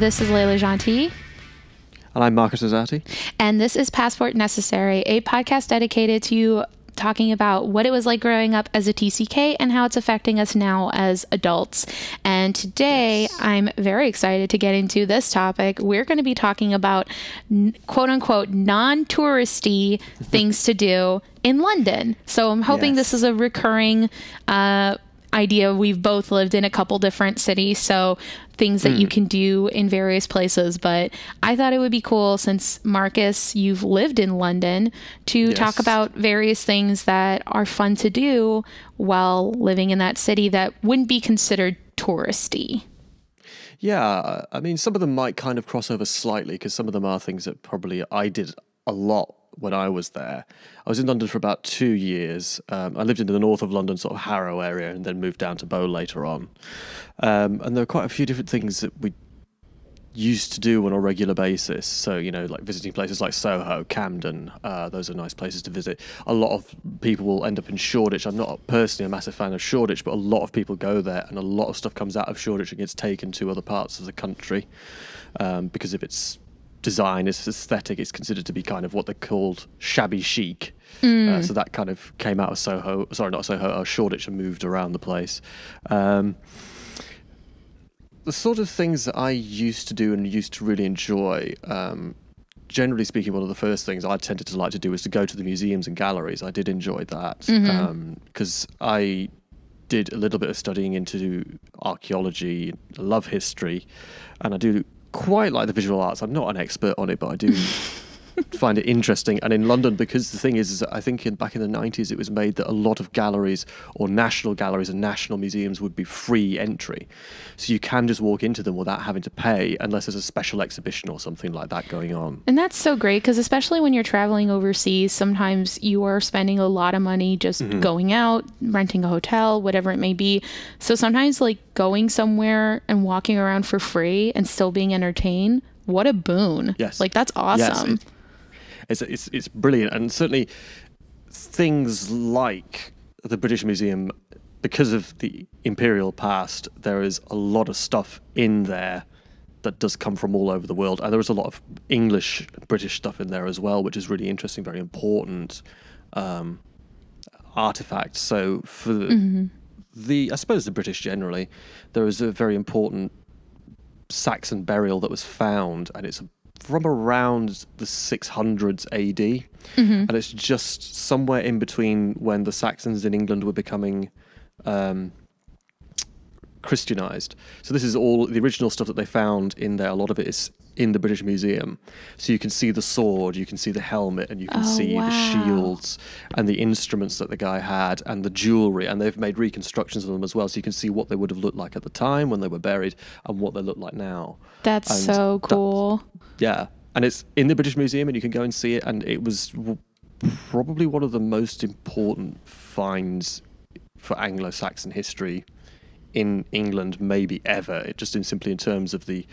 This is Layla Gentil. And I'm Marcus Rosati. And this is Passport Necessary, a podcast dedicated to talking about what it was like growing up as a TCK and how it's affecting us now as adults. And today, I'm very excited to get into this topic. We're going to be talking about quote unquote non-touristy things to do in London. So I'm hoping this is a recurring idea. We've both lived in a couple different cities, so things that you can do in various places. But I thought it would be cool, since Marcus, you've lived in London, to talk about various things that are fun to do while living in that city that wouldn't be considered touristy. Yeah, I mean, some of them might kind of cross over slightly, because some of them are things that probably I did a lot when I was there. I was in London for about 2 years. I lived in the north of London, sort of Harrow area, and then moved down to Bow later on. And there were quite a few different things that we used to do on a regular basis. So, you know, like visiting places like Soho, Camden, those are nice places to visit. A lot of people will end up in Shoreditch. I'm not personally a massive fan of Shoreditch, but a lot of people go there, and a lot of stuff comes out of Shoreditch and gets taken to other parts of the country because of its design, its aesthetic. It's considered to be kind of what they called shabby chic. So that kind of came out of Shoreditch, and moved around the place. The sort of things that I used to do and used to really enjoy, generally speaking, one of the first things I tended to like to do was to go to the museums and galleries. I did enjoy that because I did a little bit of studying into archaeology, love history, and I do quite like the visual arts. I'm not an expert on it, but I do find it interesting. And in London, because the thing is I think back in the 90s, it was made that a lot of galleries or national galleries and national museums would be free entry. So you can just walk into them without having to pay, unless there's a special exhibition or something like that going on. And that's so great, because especially when you're traveling overseas, sometimes you are spending a lot of money just going out, renting a hotel, whatever it may be. So sometimes, like, going somewhere and walking around for free and still being entertained, what a boon. Yes. Like, that's awesome. Yes, it's brilliant. And certainly things like the British Museum, because of the imperial past, there is a lot of stuff in there that does come from all over the world. And there is a lot of English, British stuff in there as well, which is really interesting, very important artifacts. So for I suppose the British generally, there is a very important Saxon burial that was found, and it's from around the 600s AD, and it's just somewhere in between when the Saxons in England were becoming Christianized. So this is all the original stuff that they found in there. A lot of it is in the British Museum. So you can see the sword, you can see the helmet, and you can see the shields and the instruments that the guy had, and the jewelry, and they've made reconstructions of them as well, so you can see what they would have looked like at the time when they were buried and what they look like now. That's so cool. And it's in the British Museum, and you can go and see it, and it was probably one of the most important finds for Anglo-Saxon history in England, maybe ever. It just simply in terms of the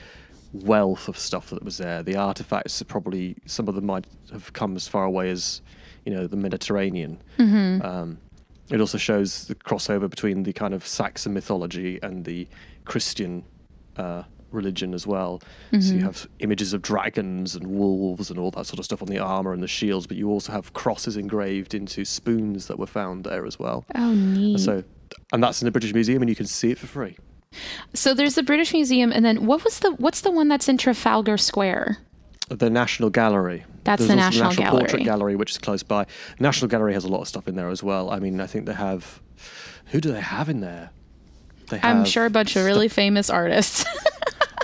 wealth of stuff that was there. The artifacts are probably, some of them might have come as far away as, you know, the Mediterranean. It also shows the crossover between the kind of Saxon mythology and the Christian religion as well. So you have images of dragons and wolves and all that sort of stuff on the armor and the shields, but you also have crosses engraved into spoons that were found there as well. Oh, neat. And that's in the British Museum, and you can see it for free. So there's the British Museum, and then what's the one that's in Trafalgar Square? The National Gallery. There's the National Gallery. Portrait Gallery, which is close by. National Gallery has a lot of stuff in there as well. I mean, I think they have... Who do they have in there? I'm sure a bunch of really famous artists.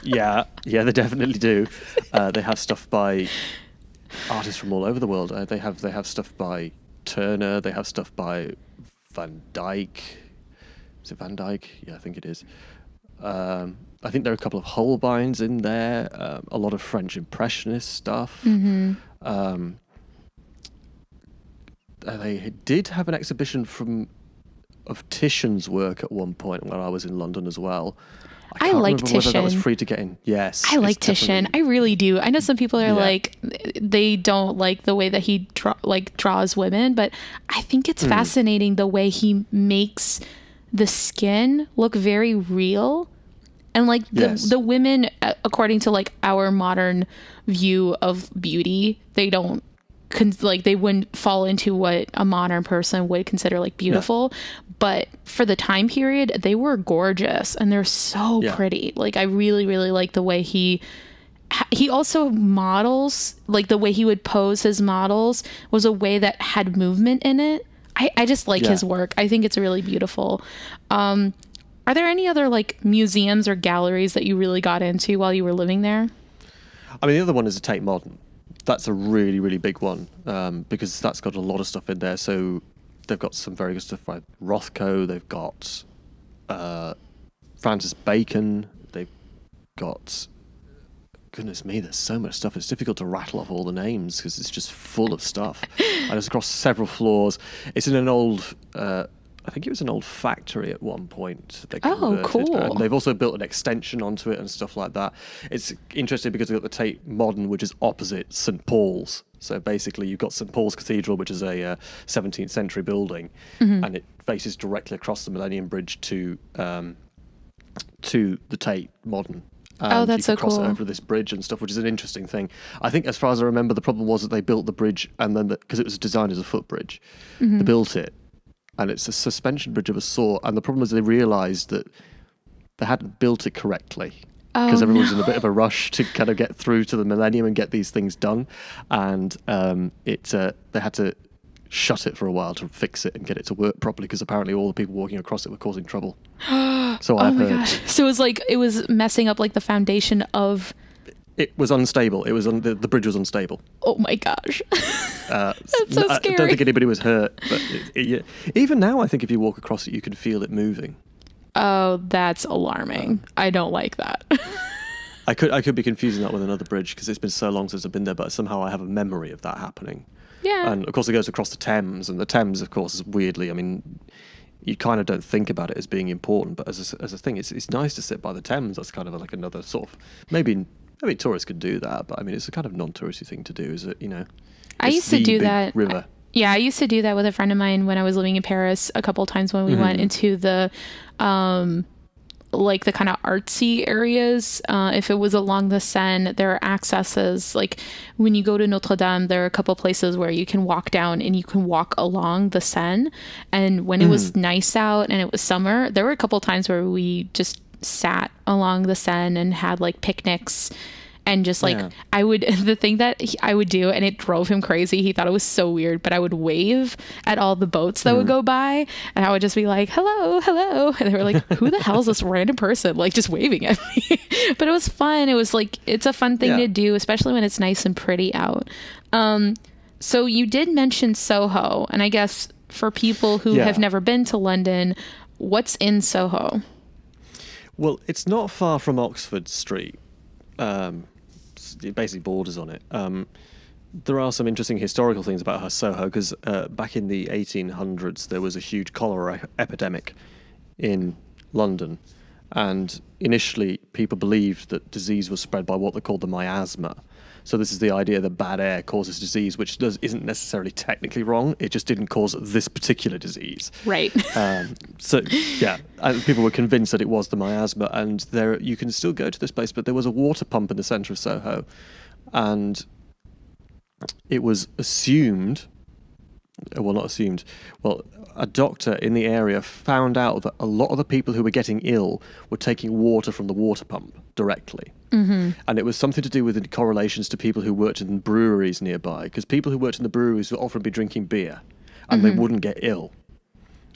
Yeah, they definitely do. They have stuff by artists from all over the world. They have stuff by Turner. They have stuff by Van Dyck. Is it Van Dyck? Yeah, I think it is. I think there are a couple of Holbeins in there. A lot of French Impressionist stuff. They did have an exhibition of Titian's work at one point when I was in London as well. I like Titian. Whether that was free to get in. Yes, I like Titian. I really do. I know some people are like, they don't like the way that he draws women, but I think it's fascinating the way he makes the skin look very real And like Yes. the women, according to like our modern view of beauty, they don't like they wouldn't fall into what a modern person would consider like beautiful. But for the time period, they were gorgeous and they're so pretty. Like I really, really like the way he also models, like the way he would pose his models was a way that had movement in it. I just like his work. I think it's really beautiful. Are there any other like museums or galleries that you really got into while you were living there? I mean, the other one is the Tate Modern. That's a really, really big one because that's got a lot of stuff in there. So they've got some very good stuff like Rothko. They've got Francis Bacon. They've got... Goodness me, there's so much stuff. It's difficult to rattle off all the names because it's just full of stuff. And it's across several floors. It's in an old... I think it was an old factory at one point. They converted. Cool. And they've also built an extension onto it and stuff like that. It's interesting because they've got the Tate Modern, which is opposite St. Paul's. So basically you've got St. Paul's Cathedral, which is a 17th century building, and it faces directly across the Millennium Bridge to the Tate Modern. And that's so cool. You can cross over this bridge and stuff, which is an interesting thing. I think, as far as I remember, the problem was that they built the bridge and then because it was designed as a footbridge, they built it, and it's a suspension bridge of a sort. And the problem is they realised that they hadn't built it correctly because everyone was in a bit of a rush to kind of get through to the millennium and get these things done, and they had to shut it for a while to fix it and get it to work properly because apparently all the people walking across it were causing trouble. So I've heard. Gosh. So it was messing up like the foundation of... It was unstable. It was the bridge was unstable. Oh my gosh. That's so scary. I don't think anybody was hurt, but even now I think if you walk across it you can feel it moving. Oh, that's alarming. I don't like that. I could be confusing that with another bridge because it's been so long since I've been there, but somehow I have a memory of that happening. Yeah. And of course it goes across the Thames, and the Thames, of course, is weirdly, I mean, you kind of don't think about it as being important, but as a thing, it's nice to sit by the Thames. That's kind of like another sort of, maybe tourists could do that, but I mean, it's a kind of non-touristy thing to do, is it, I used to do that. River. Yeah, I used to do that with a friend of mine when I was living in Paris a couple of times when we went into the like the kind of artsy areas. If it was along the Seine, there are accesses. Like when you go to Notre Dame, there are a couple places where you can walk down and you can walk along the Seine. And when it was nice out and it was summer, there were a couple times where we just sat along the Seine and had like picnics. And just like, the thing that I would do, and it drove him crazy. He thought it was so weird, but I would wave at all the boats that would go by. And I would just be like, hello, hello. And they were like, who the hell is this random person? Like just waving at me. But it was fun. It was like, it's a fun thing to do, especially when it's nice and pretty out. So you did mention Soho. And I guess for people who have never been to London, what's in Soho? Well, it's not far from Oxford Street. It basically borders on it. There are some interesting historical things about her Soho because back in the 1800s there was a huge cholera epidemic in London, and initially people believed that disease was spread by what they called the miasma. So this is the idea that bad air causes disease, which isn't necessarily technically wrong. It just didn't cause this particular disease. Right. And people were convinced that it was the miasma. And you can still go to this place, but there was a water pump in the centre of Soho. And it was assumed, well, not assumed, well, a doctor in the area found out that a lot of the people who were getting ill were taking water from the water pump directly. And it was something to do with the correlations to people who worked in breweries nearby, because people who worked in the breweries would often be drinking beer and they wouldn't get ill.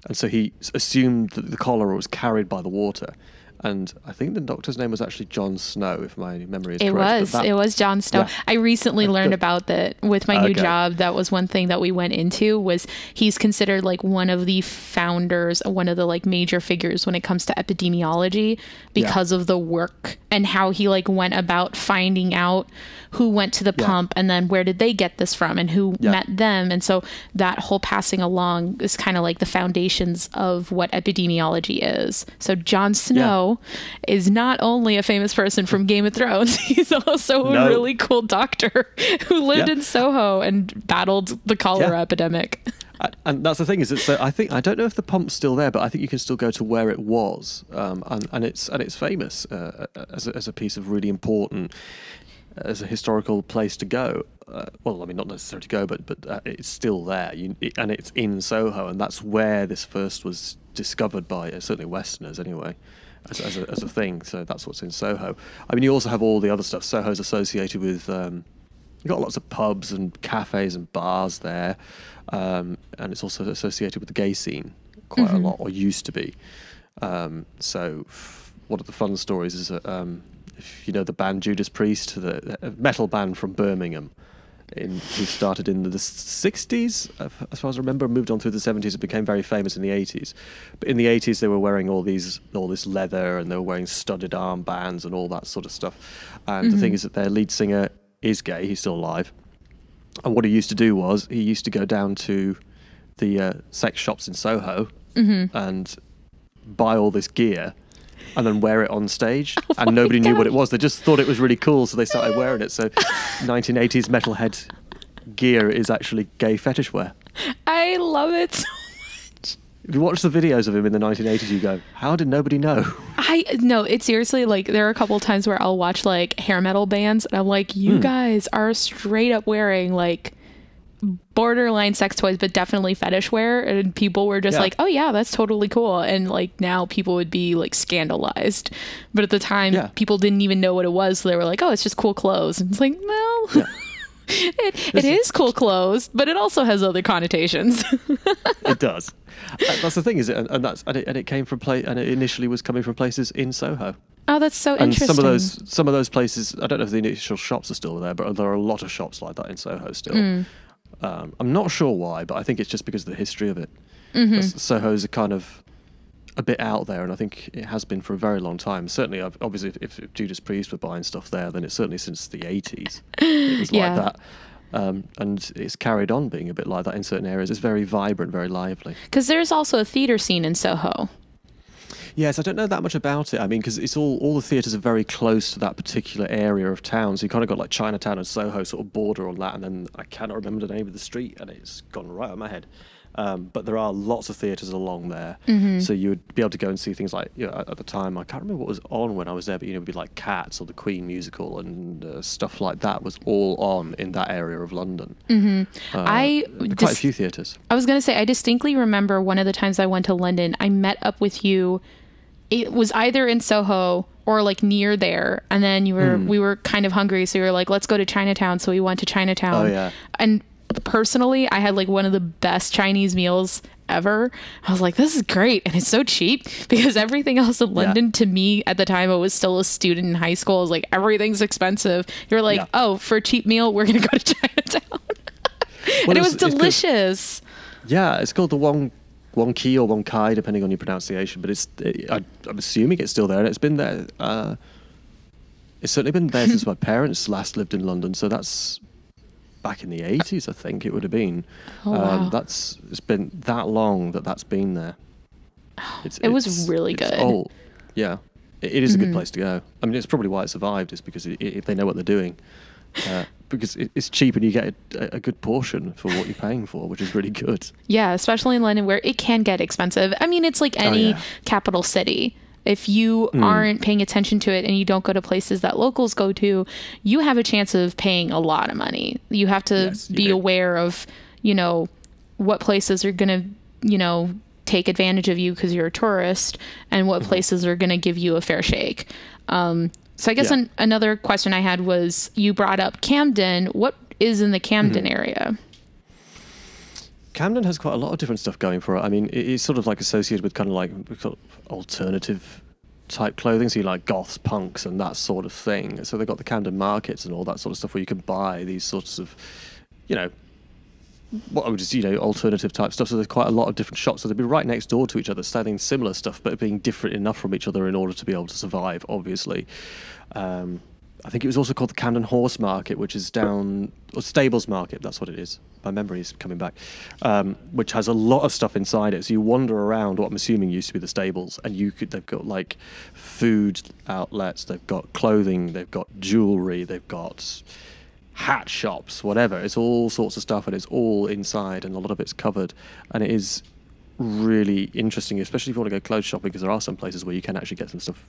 And so he assumed that the cholera was carried by the water. And I think the doctor's name was actually John Snow, if my memory is correct. It was John Snow. Yeah. I recently learned about that with my new job. That was one thing that we went into, was he's considered like one of the founders, one of the like major figures when it comes to epidemiology because of the work and how he like went about finding out who went to the pump and then where did they get this from and who met them. And so that whole passing along is kind of like the foundations of what epidemiology is. So John Snow is not only a famous person from Game of Thrones, he's also a really cool doctor who lived in Soho and battled the cholera epidemic. And that's the thing is that so I don't know if the pump's still there, but I think you can still go to where it was, and it's famous as a piece of really important, as a historical place to go. Well, I mean, not necessarily to go, but it's still there, and it's in Soho, and that's where this first was discovered by certainly Westerners anyway, as a thing. So that's what's in Soho. I mean, you also have all the other stuff. Soho's associated with you've got lots of pubs and cafes and bars there, and it's also associated with the gay scene quite a lot, or used to be. So one of the fun stories is that if you know the band Judas Priest, the metal band from Birmingham, who started in the 60s, as far as I remember, moved on through the 70s and became very famous in the 80s. But in the 80s, they were wearing all this leather, and they were wearing studded armbands and all that sort of stuff. And the thing is that their lead singer is gay. He's still alive. And what he used to do was he used to go down to the sex shops in Soho and buy all this gear and then wear it on stage. And nobody knew what it was. They just thought it was really cool, so they started wearing it. So 1980s metalhead gear is actually gay fetish wear. I love it so much. If you watch the videos of him in the 1980s, you go, how did nobody know? No, it's seriously, like, there are a couple of times where I'll watch, like, hair metal bands, and I'm like, you guys are straight up wearing, like, borderline sex toys, but definitely fetish wear, and people were just like, oh yeah, that's totally cool. And like now people would be like scandalized, but at the time people didn't even know what it was, so they were like, oh, it's just cool clothes. And it's like, well, it is cool clothes, but it also has other connotations. It does. That's the thing, is it? And it came from and it initially was coming from places in Soho. Oh, that's so and interesting. Some of those places, I don't know if the initial shops are still there, but there are a lot of shops like that in Soho still. I'm not sure why, but I think it's just because of the history of it. Soho's a kind of a bit out there, and I think it has been for a very long time. Certainly, obviously, if Judas Priest were buying stuff there, then it's certainly since the 80s. It was like that. And it's carried on being a bit like that in certain areas. It's very vibrant, very lively. Because there's also a theatre scene in Soho. Yes, I don't know that much about it. I mean, because it's all the theatres are very close to that particular area of town. So you kind of got like Chinatown and Soho sort of border on that. And then I cannot remember the name of the street, and it's gone right on my head. But there are lots of theatres along there. So you would be able to go and see things like, at the time, I can't remember what was on when I was there, but, it'd be like Cats or the Queen musical and stuff like that was all on in that area of London. Quite a few theatres. I was going to say, I distinctly remember one of the times I went to London, I met up with you. It was either in Soho or like near there, and then we were kind of hungry, so we were like, let's go to Chinatown. So we went to Chinatown. Oh yeah. And personally, I had like one of the best Chinese meals ever. I was like, this is great, and it's so cheap, because everything else in London, to me at the time, I was still a student in high school, I was like, everything's expensive. You're like, oh, for a cheap meal, we're gonna go to Chinatown. And it was delicious. It's called the Wong Ki or Wong Kai, depending on your pronunciation, but I'm assuming it's still there, and it's been there. It's certainly been there since my parents last lived in London, so that's back in the 80s, I think it would have been. Oh, wow. It's been that long that's been there. It was really good. It's old. Yeah, it is a good place to go. I mean, it's probably why it survived, is because they know what they're doing. Because it's cheap and you get a good portion for what you're paying for, which is really good. Yeah, especially in London, where it can get expensive. I mean, it's like any capital city. If you aren't paying attention to it and you don't go to places that locals go to, you have a chance of paying a lot of money. You have to be aware of, what places are going to, take advantage of you because you're a tourist, and what places are going to give you a fair shake. So I guess another question I had was, you brought up Camden. What is in the Camden area? Camden has quite a lot of different stuff going for it. I mean, it's sort of like associated with kind of like alternative type clothing. So you like goths, punks, and that sort of thing. So they've got the Camden markets and all that sort of stuff where you can buy these sorts of, what I would just, alternative type stuff. So there's quite a lot of different shops. So they'd be right next door to each other, selling similar stuff, but being different enough from each other in order to be able to survive, obviously. I think it was also called the Camden Horse Market, which is or Stables Market, that's what it is. My memory is coming back. Which has a lot of stuff inside it. So you wander around what I'm assuming used to be the stables, and they've got like food outlets, they've got clothing, they've got jewellery, they've got hat shops, whatever. It's all sorts of stuff, and it's all inside, and a lot of it's covered, and it is really interesting, especially if you want to go clothes shopping, because there are some places where you can actually get some stuff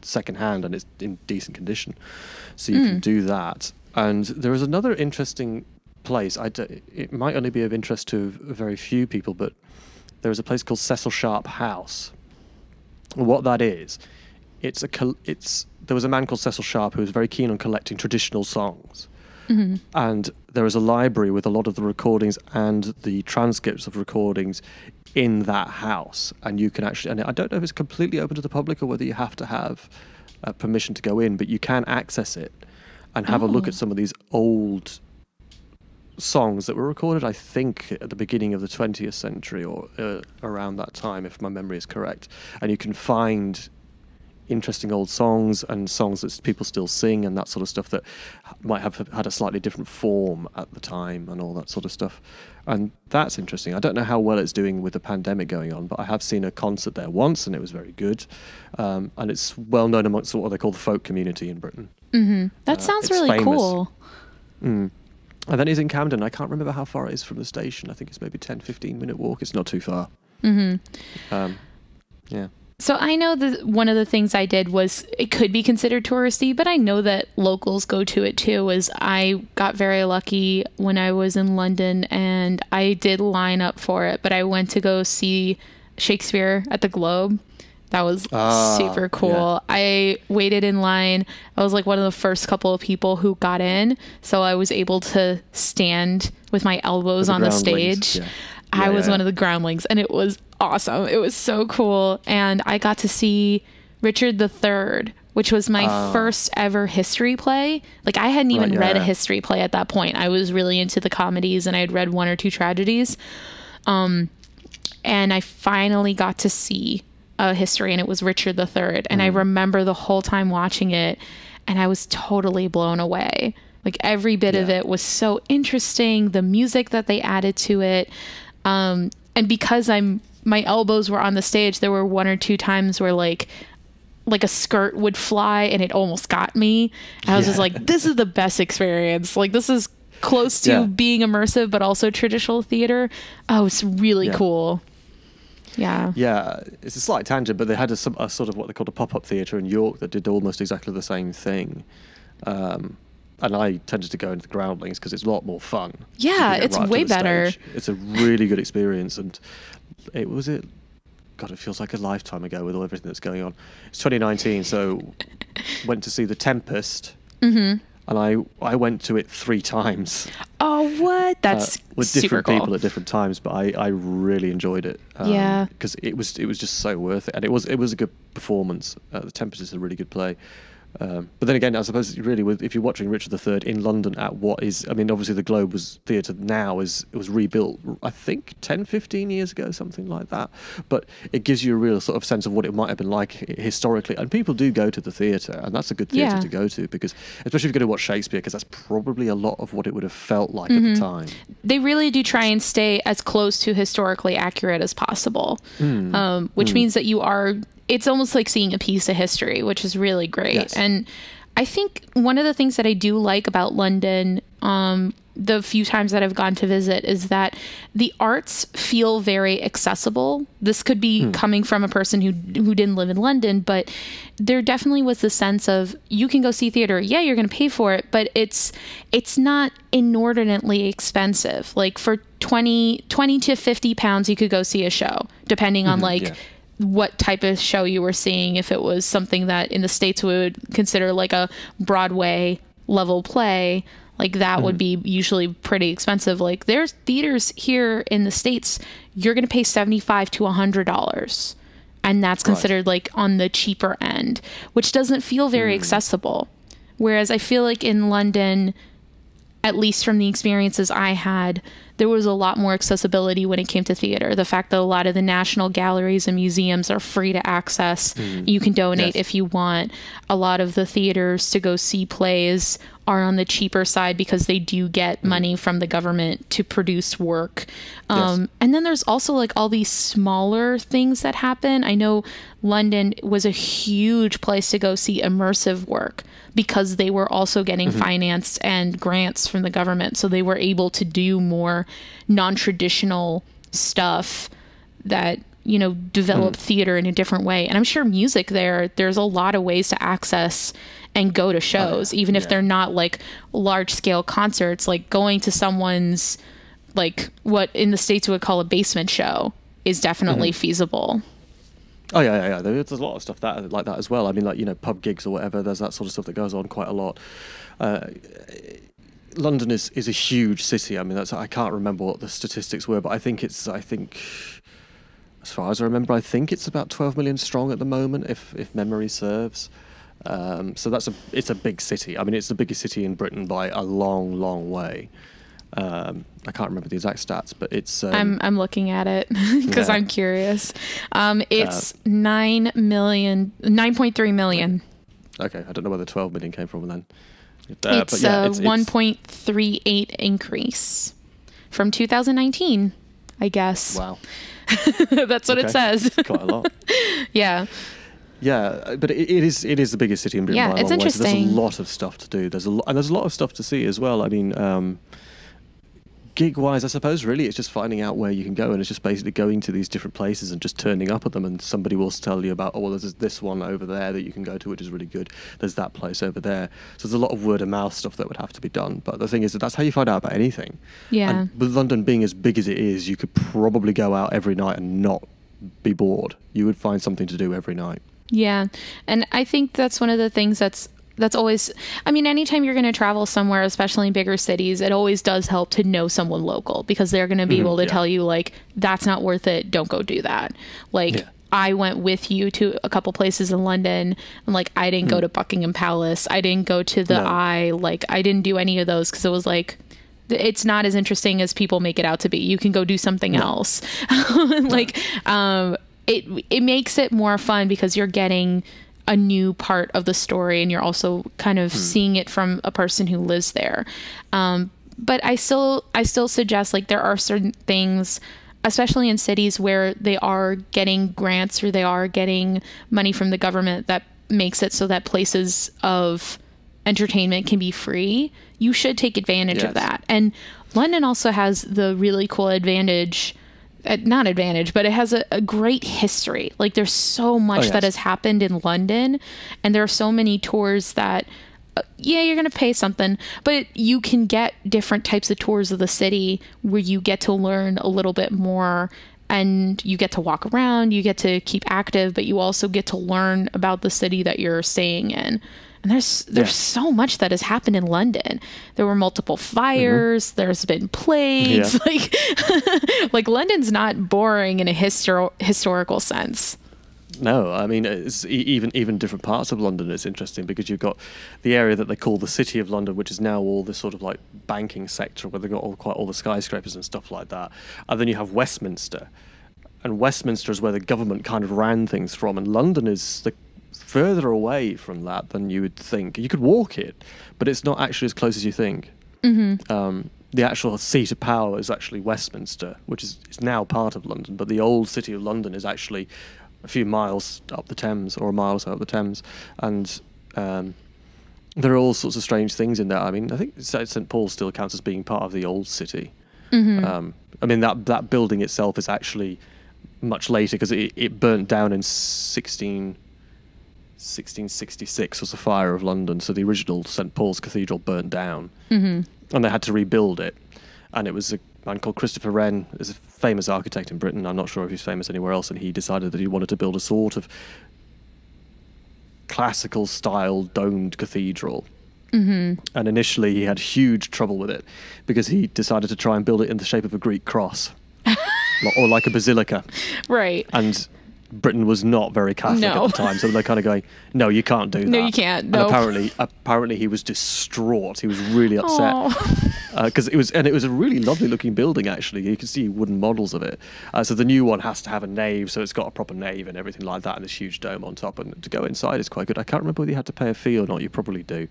second hand and it's in decent condition, so you can do that. And there is another interesting place. It might only be of interest to very few people, but there is a place called Cecil Sharp House. What that is, there was a man called Cecil Sharp who was very keen on collecting traditional songs. And there is a library with a lot of the recordings and the transcripts of recordings in that house. And you can actually, and I don't know if it's completely open to the public or whether you have to have permission to go in, but you can access it and have a look at some of these old songs that were recorded, I think, at the beginning of the 20th century or around that time, if my memory is correct. And you can find interesting old songs and songs that people still sing and that sort of stuff that might have had a slightly different form at the time and all that sort of stuff. And that's interesting. I don't know how well it's doing with the pandemic going on, but I have seen a concert there once and it was very good. And it's well known amongst what they call the folk community in Britain. That sounds really famous. cool. And then he's in Camden. I can't remember how far it is from the station. I think it's maybe 10-15 minute walk. It's not too far. Yeah. So I know that one of the things I did was, it could be considered touristy, but I know that locals go to it too. Is I got very lucky when I was in London and I did line up for it, but I went to go see Shakespeare at the Globe. That was super cool. Yeah. I waited in line. I was like one of the first couple of people who got in. So I was able to stand with my elbows on the stage. Yeah. I was one of the groundlings and it was awesome. It was so cool. And I got to see Richard III, which was my first ever history play. Like I hadn't even read a history play at that point. I was really into the comedies and I had read one or two tragedies. And I finally got to see a history and it was Richard III. And I remember the whole time watching it and I was totally blown away. Like every bit of it was so interesting. The music that they added to it. And because my elbows were on the stage, there were one or two times where like a skirt would fly and it almost got me. I was just like, this is the best experience. Like this is close to being immersive, but also traditional theater. Oh, it's really cool. Yeah. Yeah. It's a slight tangent, but they had a sort of what they called a pop-up theatre in York that did almost exactly the same thing. And I tended to go into the groundlings because it's a lot more fun. Yeah, it's way better. It's a really good experience. And God, it feels like a lifetime ago with everything that's going on. It's 2019, so went to see The Tempest. And I went to it 3 times. Oh, what? That's with super different cool. people at different times, but I really enjoyed it. Because it was just so worth it, and it was a good performance. The Tempest is a really good play. But then again, I suppose really, if you're watching Richard III in London at what is, I mean, obviously the Globe Theatre now it was rebuilt, I think 10, 15 years ago, something like that. But it gives you a real sort of sense of what it might have been like historically. And people do go to the theatre, and that's a good theatre to go to, because especially if you're going to watch Shakespeare, because that's probably a lot of what it would have felt like at the time. They really do try and stay as close to historically accurate as possible, which means that it's almost like seeing a piece of history, which is really great. Yes. And I think one of the things that I do like about London, the few times that I've gone to visit, is that the arts feel very accessible. This could be coming from a person who didn't live in London, but there definitely was the sense of, you can go see theater. Yeah, you're going to pay for it, but it's not inordinately expensive. Like for 20 to 50 pounds, you could go see a show, depending on what type of show you were seeing. If it was something that in the States we would consider like a Broadway level play, like that would be usually pretty expensive. Like there's theaters here in the States, you're going to pay $75 to $100. And that's considered like on the cheaper end, which doesn't feel very accessible. Whereas I feel like in London, at least from the experiences I had, there was a lot more accessibility when it came to theater. The fact that a lot of the national galleries and museums are free to access. You can donate if you want. A lot of the theaters to go see plays are on the cheaper side because they do get money from the government to produce work. And then there's also like all these smaller things that happen. I know London was a huge place to go see immersive work because they were also getting financed and grants from the government. So they were able to do more non-traditional stuff that, you know, develop theater in a different way. And I'm sure music there's a lot of ways to access and go to shows, even if they're not like large scale concerts. Like going to someone's, like what in the States we would call a basement show is definitely feasible. Oh yeah. There's a lot of stuff like that as well. I mean, like, you know, pub gigs or whatever. There's that sort of stuff that goes on quite a lot. London is a huge city. I mean, I can't remember what the statistics were, but I think as far as I remember, I think it's about 12 million strong at the moment, if memory serves. So it's a big city. I mean, it's the biggest city in Britain by a long, long way. I can't remember the exact stats, but it's... I'm looking at it because I'm curious. It's 9.3 million. Okay, I don't know where the 12 million came from then. It's a 1.38 increase from 2019, I guess. Wow. That's what it says. It's quite a lot. Yeah. Yeah, but it is the biggest city in Britain by a long way. It's interesting. So there's a lot of stuff to do. There's a lot of stuff to see as well. I mean, gig-wise, I suppose, really, it's just finding out where you can go, and it's just basically going to these different places and just turning up at them, and somebody will tell you about, oh, well, there's this one over there that you can go to, which is really good. There's that place over there. So there's a lot of word-of-mouth stuff that would have to be done. But the thing is that's how you find out about anything. Yeah. And with London being as big as it is, you could probably go out every night and not be bored. You would find something to do every night. Yeah. And I think that's one of the things that's always, I mean, anytime you're going to travel somewhere, especially in bigger cities, it always does help to know someone local, because they're going to be able to tell you, like, that's not worth it. Don't go do that. Like, I went with you to a couple places in London, and like, I didn't go to Buckingham Palace. I didn't go to the Eye. Like, I didn't do any of those because it was like, it's not as interesting as people make it out to be. You can go do something else. Like, it makes it more fun because you're getting a new part of the story, and you're also kind of seeing it from a person who lives there. But I still suggest, like, there are certain things, especially in cities where they are getting grants or they are getting money from the government, that makes it so that places of entertainment can be free. You should take advantage of that. And London also has the really cool advantage, not advantage, but it has a great history. Like, there's so much that has happened in London, and there are so many tours that, you're going to pay something, but you can get different types of tours of the city where you get to learn a little bit more, and you get to walk around, you get to keep active, but you also get to learn about the city that you're staying in. And there's so much that has happened in London. There were multiple fires. There's been plagues. Like London's not boring in a historical sense. No, I mean, it's even different parts of London. It's interesting because you've got the area that they call the City of London, which is now all this sort of like banking sector where they've got quite all the skyscrapers and stuff like that. And then you have Westminster, and Westminster is where the government kind of ran things from, and London is further away from that than you would think. You could walk it, but it's not actually as close as you think. The actual seat of power is actually Westminster, which is now part of London, but the old City of London is actually a few miles up the Thames, or a mile or so up the Thames, and there are all sorts of strange things in there. I mean, I think St. Paul's still counts as being part of the old city. I mean, that building itself is actually much later, because it burnt down in 1666 was the fire of London, so the original St. Paul's Cathedral burnt down, and they had to rebuild it. And it was a man called Christopher Wren, is a famous architect in Britain. I'm not sure if he's famous anywhere else, and he decided that he wanted to build a sort of classical style domed cathedral. And initially he had huge trouble with it, because he decided to try and build it in the shape of a Greek cross, or like a basilica. Right. And Britain was not very Catholic at the time, so they're kind of going, no, you can't do that. No, you can't. No. And apparently he was distraught. He was really upset. because it was a really lovely looking building. Actually, you can see wooden models of it. So the new one has to have a nave, so it's got a proper nave and everything like that, and this huge dome on top. And to go inside is quite good. I can't remember whether you had to pay a fee or not. You probably do,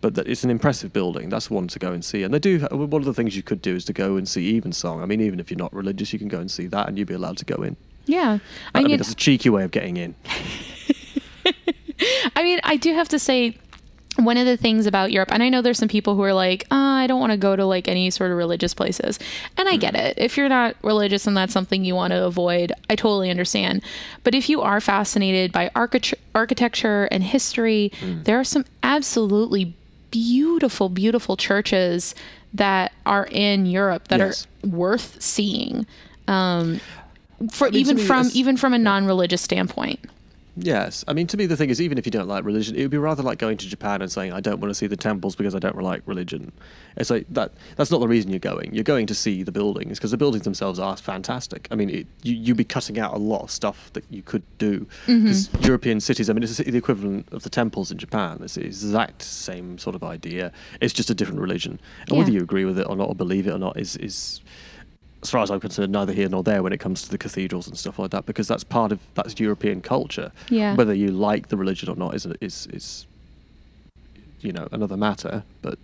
but it's an impressive building. That's one to go and see. And they do. One of the things you could do is to go and see Evensong. I mean, even if you're not religious, you can go and see that, and you'd be allowed to go in. Yeah, I mean that's a cheeky way of getting in. I mean, I do have to say, one of the things about Europe, and I know there's some people who are like, I don't want to go to like any sort of religious places. And I get it. If you're not religious and that's something you want to avoid, I totally understand. But if you are fascinated by architecture and history, there are some absolutely beautiful, beautiful churches that are in Europe that are worth seeing. Even from a non-religious standpoint. Yes. I mean, to me, the thing is, even if you don't like religion, it would be rather like going to Japan and saying, I don't want to see the temples because I don't like religion. It's like that's not the reason you're going. You're going to see the buildings because the buildings themselves are fantastic. I mean, you'd be cutting out a lot of stuff that you could do because European cities, I mean, it's the equivalent of the temples in Japan. It's the exact same sort of idea. It's just a different religion. And whether you agree with it or not or believe it or not is as far as I'm concerned, neither here nor there when it comes to the cathedrals and stuff like that, because that's European culture. Yeah. Whether you like the religion or not is another matter. But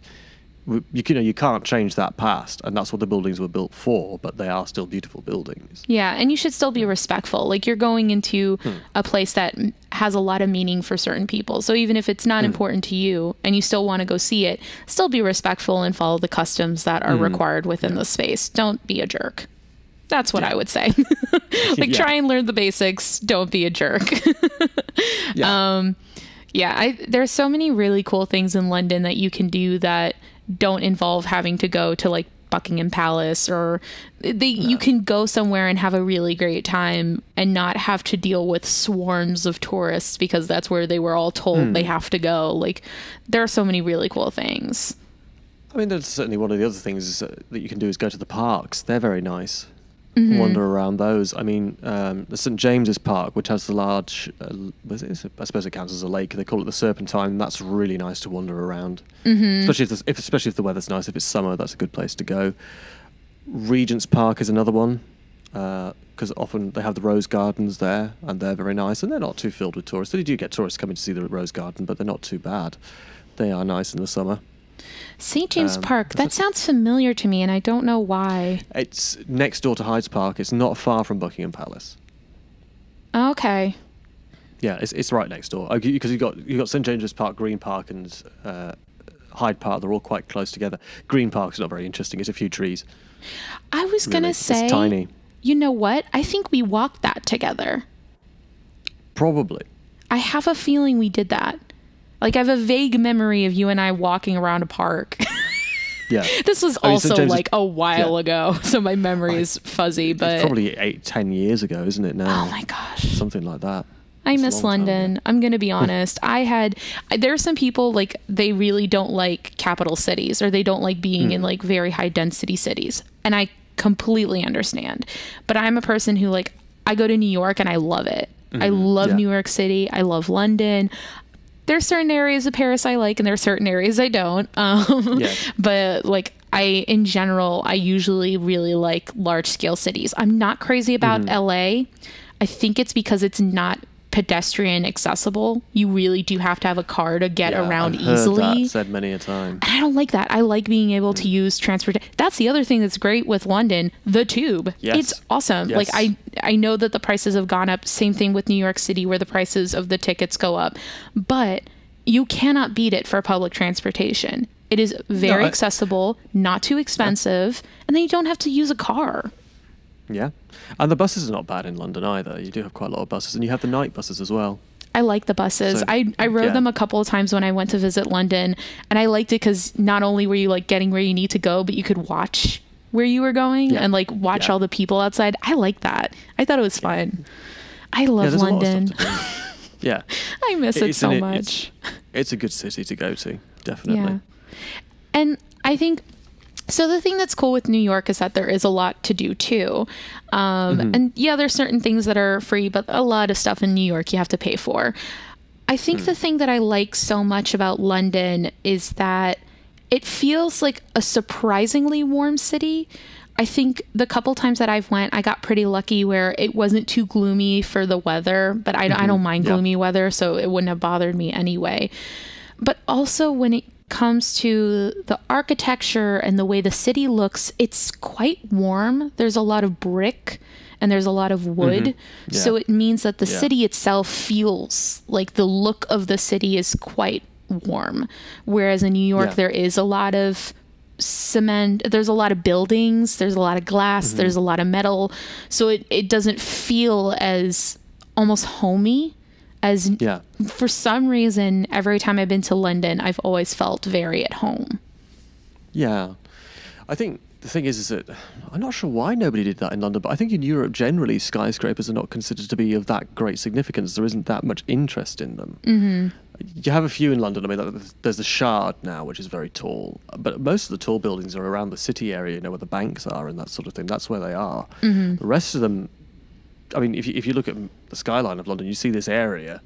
you can't change that past, and that's what the buildings were built for. But they are still beautiful buildings. Yeah, and you should still be respectful. Like, you're going into a place that has a lot of meaning for certain people. So even if it's not important to you and you still want to go see it, still be respectful and follow the customs that are required within the space. Don't be a jerk. That's what I would say. Try and learn the basics. Don't be a jerk. There's so many really cool things in London that you can do that don't involve having to go to like Buckingham Palace, or you can go somewhere and have a really great time and not have to deal with swarms of tourists because that's where they were all told they have to go. Like, there are so many really cool things. I mean, that's certainly one of the other things that you can do is go to the parks. They're very nice. Wander around those. I mean, the St James's Park, which has the large, I suppose it counts as a lake. They call it the Serpentine. And that's really nice to wander around, especially if the weather's nice. If it's summer, that's a good place to go. Regent's Park is another one because often they have the rose gardens there, and they're very nice, and they're not too filled with tourists. They do get tourists coming to see the rose garden, but they're not too bad. They are nice in the summer. St. James Park, that sounds familiar to me, and I don't know why. It's next door to Hyde's Park. It's not far from Buckingham Palace. Okay. Yeah, it's right next door. Because you've got St. James's Park, Green Park, and Hyde Park. They're all quite close together. Green Park's not very interesting. It's a few trees. I was going to say... It's tiny. You know what? I think we walked that together. Probably. I have a feeling we did that. Like, I have a vague memory of you and I walking around a park. Yeah. This was also like a while ago, so my memory is fuzzy, but... It's probably 8-10 years ago, isn't it now? Oh my gosh. Something like that. I miss London. I'm going to be honest. There are some people, like, they really don't like capital cities, or they don't like being in, like, very high density cities. And I completely understand. But I'm a person who, like, I go to New York and I love it. I love New York City. I love London. There's certain areas of Paris I like, and there are certain areas I don't. But like, in general, I usually really like large scale cities. I'm not crazy about LA. I think it's because it's not pedestrian accessible. You really do have to have a car to get around easily. I've heard that said many a time. And I don't like that. I like being able to use transport. That's the other thing that's great with London, the tube. Yes. It's awesome. Yes. Like, I know that the prices have gone up. Same thing with New York City, where the prices of the tickets go up. But you cannot beat it for public transportation. It is very accessible, not too expensive, and then you don't have to use a car. Yeah. And the buses are not bad in London either. You do have quite a lot of buses, and you have the night buses as well. I like the buses. So, I rode them a couple of times when I went to visit London, and I liked it because not only were you like getting where you need to go, but you could watch where you were going and like watch all the people outside. I like that. I thought it was fun. I love London. Yeah. I miss it so much. It's a good city to go to, definitely. Yeah. And I think... So the thing that's cool with New York is that there is a lot to do too. And yeah, there's certain things that are free, but a lot of stuff in New York you have to pay for. I think the thing that I like so much about London is that it feels like a surprisingly warm city. I think the couple times that I've went, I got pretty lucky where it wasn't too gloomy for the weather, but I don't mind gloomy weather, so it wouldn't have bothered me anyway. But also when it comes to the architecture and the way the city looks, it's quite warm. There's a lot of brick and there's a lot of wood. So it means that the city itself feels like the look of the city is quite warm. Whereas in New York, there is a lot of cement, there's a lot of buildings, there's a lot of glass, there's a lot of metal. So it doesn't feel as almost homey as for some reason, every time I've been to London, I've always felt very at home. Yeah. I think the thing is that I'm not sure why nobody did that in London, but I think in Europe generally skyscrapers are not considered to be of that great significance. There isn't that much interest in them. You have a few in London. I mean, there's the Shard now, which is very tall, but most of the tall buildings are around the city area, you know, where the banks are and that sort of thing. That's where they are. The rest of them, I mean, if you look at the skyline of London, you see this area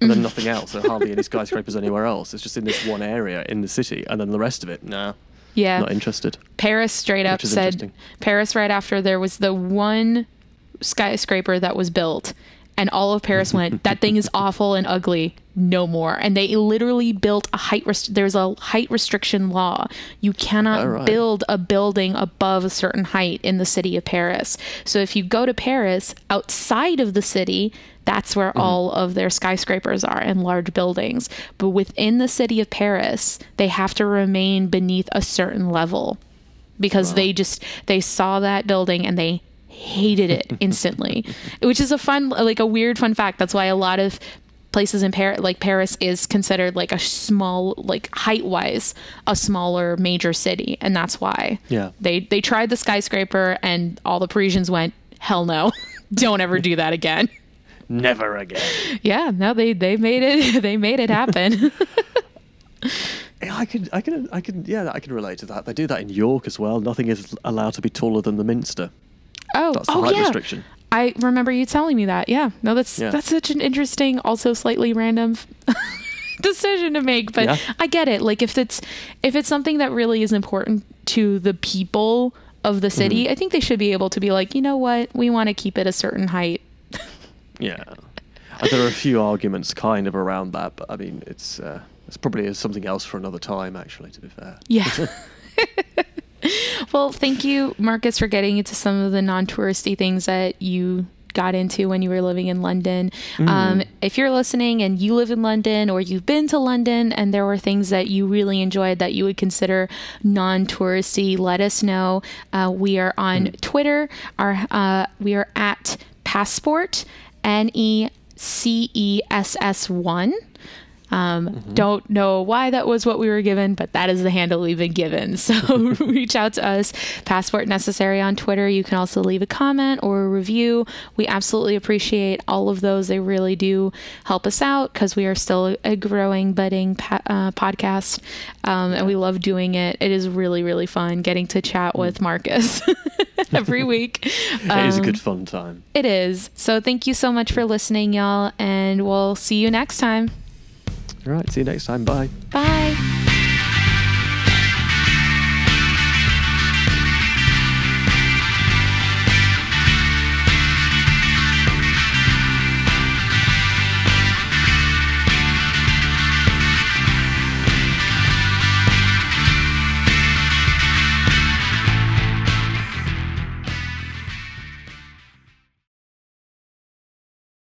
and then nothing else. There are hardly any skyscrapers anywhere else. It's just in this one area in the city, and then the rest of it, nah. Yeah. Not interested. Paris straight up said, Paris right after there was the one skyscraper that was built, and all of Paris went, that thing is awful and ugly, no more. And they literally built a height, there's a height restriction law. You cannot build a building above a certain height in the city of Paris. So if you go to Paris, outside of the city, that's where all of their skyscrapers are and large buildings. But within the city of Paris, they have to remain beneath a certain level because they saw that building and they hated it instantly, which is a weird fun fact. That's why a lot of places in Paris, like Paris, is considered like a small, like height wise, a smaller major city. And that's why they tried the skyscraper and all the Parisians went, hell no, don't ever do that again. Never again. Yeah, no, they made it. They made it happen. I can relate to that. They do that in York as well. Nothing is allowed to be taller than the Minster. That's the height restriction. I remember you telling me that. Yeah, no, that's such an interesting, also slightly random decision to make. But I get it. Like if it's something that really is important to the people of the city, I think they should be able to be like, you know what, we want to keep it a certain height. Yeah, there are a few arguments kind of around that, but I mean, it's probably something else for another time, actually, to be fair. Yeah. Well, thank you, Marcus, for getting into some of the non-touristy things that you got into when you were living in London. If you're listening and you live in London or you've been to London and there were things that you really enjoyed that you would consider non-touristy, let us know. We are on Twitter. We are at Passport, NECESS1. Don't know why that was what we were given, but that is the handle we've been given. So reach out to us, Passport Necessary on Twitter. You can also leave a comment or a review. We absolutely appreciate all of those. They really do help us out because we are still a growing, budding podcast. And we love doing it. It is really, really fun getting to chat with Marcus every week. It is a good fun time. It is. So thank you so much for listening, y'all. And we'll see you next time. All right. See you next time. Bye. Bye.